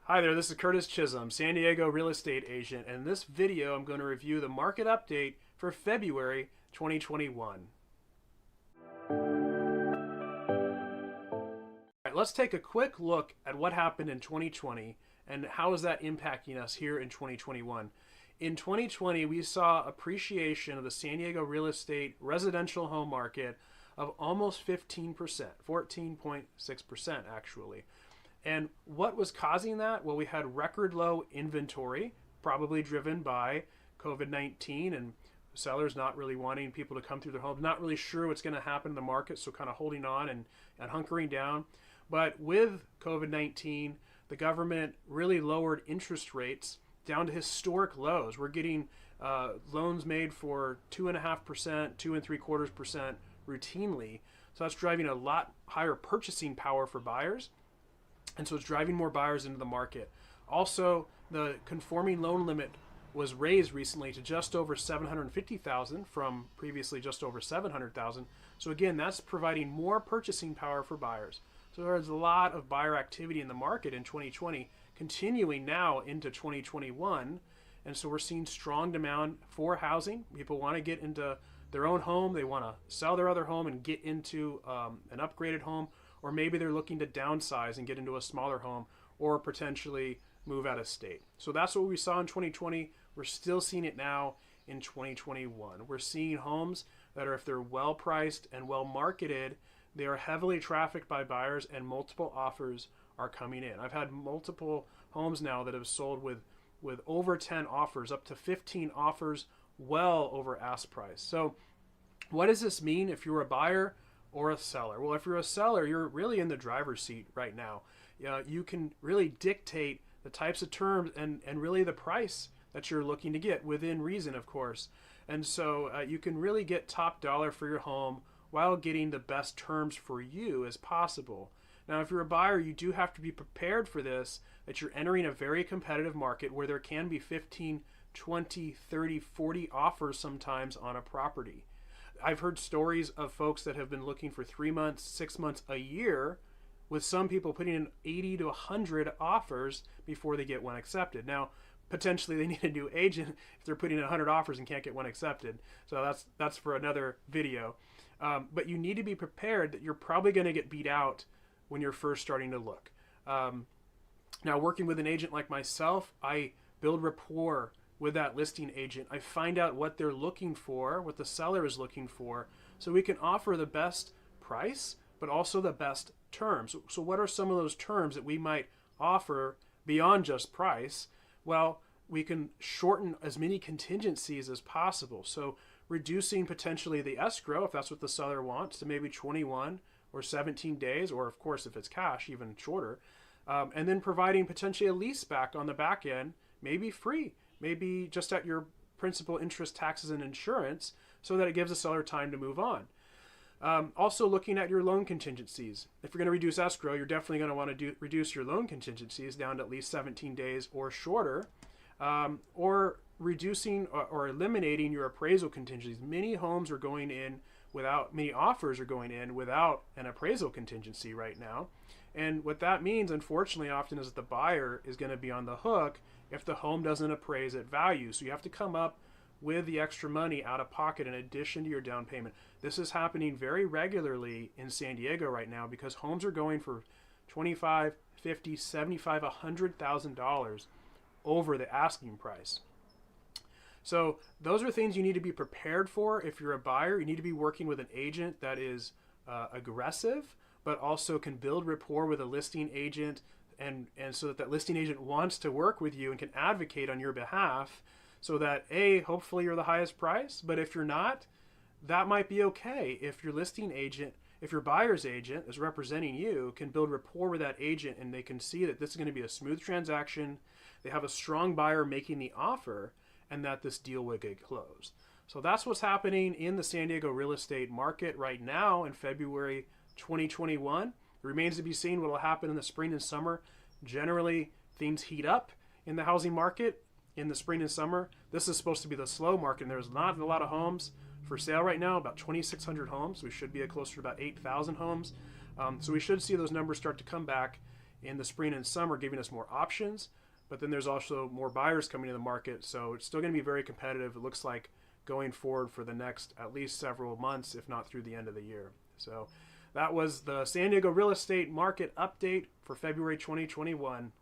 Hi there, this is Curtis Chism, San Diego real estate agent, and in this video I'm going to review the market update for February 2021. Alright, let's take a quick look at what happened in 2020 and how is that impacting us here in 2021. In 2020, we saw appreciation of the San Diego real estate residential home market of almost 15%, 14.6% actually. And what was causing that? Well, we had record low inventory, probably driven by COVID-19 and sellers not really wanting people to come through their homes, not really sure what's going to happen in the market, so kind of holding on and hunkering down. But with COVID-19, the government really lowered interest rates down to historic lows. We're getting loans made for 2.5%, 2.75% routinely. So that's driving a lot higher purchasing power for buyers. And so it's driving more buyers into the market. Also, the conforming loan limit was raised recently to just over 750,000 from previously just over 700,000. So again, that's providing more purchasing power for buyers. So there's a lot of buyer activity in the market in 2020, continuing now into 2021. And so we're seeing strong demand for housing. People want to get into their own home. They want to sell their other home and get into an upgraded home. Or maybe they're looking to downsize and get into a smaller home or potentially move out of state. So that's what we saw in 2020. We're still seeing it now in 2021. We're seeing homes that are, if they're well priced and well marketed, they are heavily trafficked by buyers and multiple offers are coming in. I've had multiple homes now that have sold with over 10 offers, up to 15 offers, well over ask price. So what does this mean if you're a buyer or a seller? Well, if you're a seller, you're really in the driver's seat right now. You can really dictate the types of terms and really the price that you're looking to get, within reason, of course. And so you can really get top dollar for your home while getting the best terms for you as possible. Now, if you're a buyer, you do have to be prepared for this, that you're entering a very competitive market where there can be 15, 20, 30, 40 offers sometimes on a property. I've heard stories of folks that have been looking for 3 months, 6 months, a year, with some people putting in 80 to 100 offers before they get one accepted. Now, potentially they need a new agent if they're putting in 100 offers and can't get one accepted. So that's for another video. But you need to be prepared that you're probably going to get beat out when you're first starting to look. Now, working with an agent like myself, I build rapport with that listing agent. I find out what they're looking for, what the seller is looking for, so we can offer the best price, but also the best terms. So what are some of those terms that we might offer beyond just price? Well, we can shorten as many contingencies as possible. So reducing potentially the escrow, if that's what the seller wants, to maybe 21 or 17 days, or of course, if it's cash, even shorter. And then providing potentially a lease back on the back end, maybe free, maybe just at your principal, interest, taxes, and insurance, so that it gives the seller time to move on. Also looking at your loan contingencies. If you're going to reduce escrow, you're definitely going to want to reduce your loan contingencies down to at least 17 days or shorter, or reducing or eliminating your appraisal contingencies. Many offers are going in without an appraisal contingency right now. And what that means, unfortunately, often is that the buyer is going to be on the hook if the home doesn't appraise at value. So you have to come up with the extra money out of pocket in addition to your down payment. This is happening very regularly in San Diego right now because homes are going for $25,000, $50,000, $75,000, $100,000 over the asking price. So those are things you need to be prepared for. If you're a buyer, you need to be working with an agent that is aggressive, but also can build rapport with a listing agent, and so that listing agent wants to work with you and can advocate on your behalf, so that hopefully you're the highest price. But if you're not, that might be okay. If your listing agent, if your buyer's agent is representing you, can build rapport with that agent and they can see that this is going to be a smooth transaction, they have a strong buyer making the offer, and that this deal will get closed. So that's what's happening in the San Diego real estate market right now in February 2021. It remains to be seen what will happen in the spring and summer. Generally, things heat up in the housing market in the spring and summer. This is supposed to be the slow market, and there's not a lot of homes for sale right now, about 2,600 homes. We should be closer to about 8,000 homes. So we should see those numbers start to come back in the spring and summer, giving us more options. But then there's also more buyers coming to the market, so it's still going to be very competitive. It looks like going forward for the next at least several months, if not through the end of the year. So that was the San Diego real estate market update for February 2021.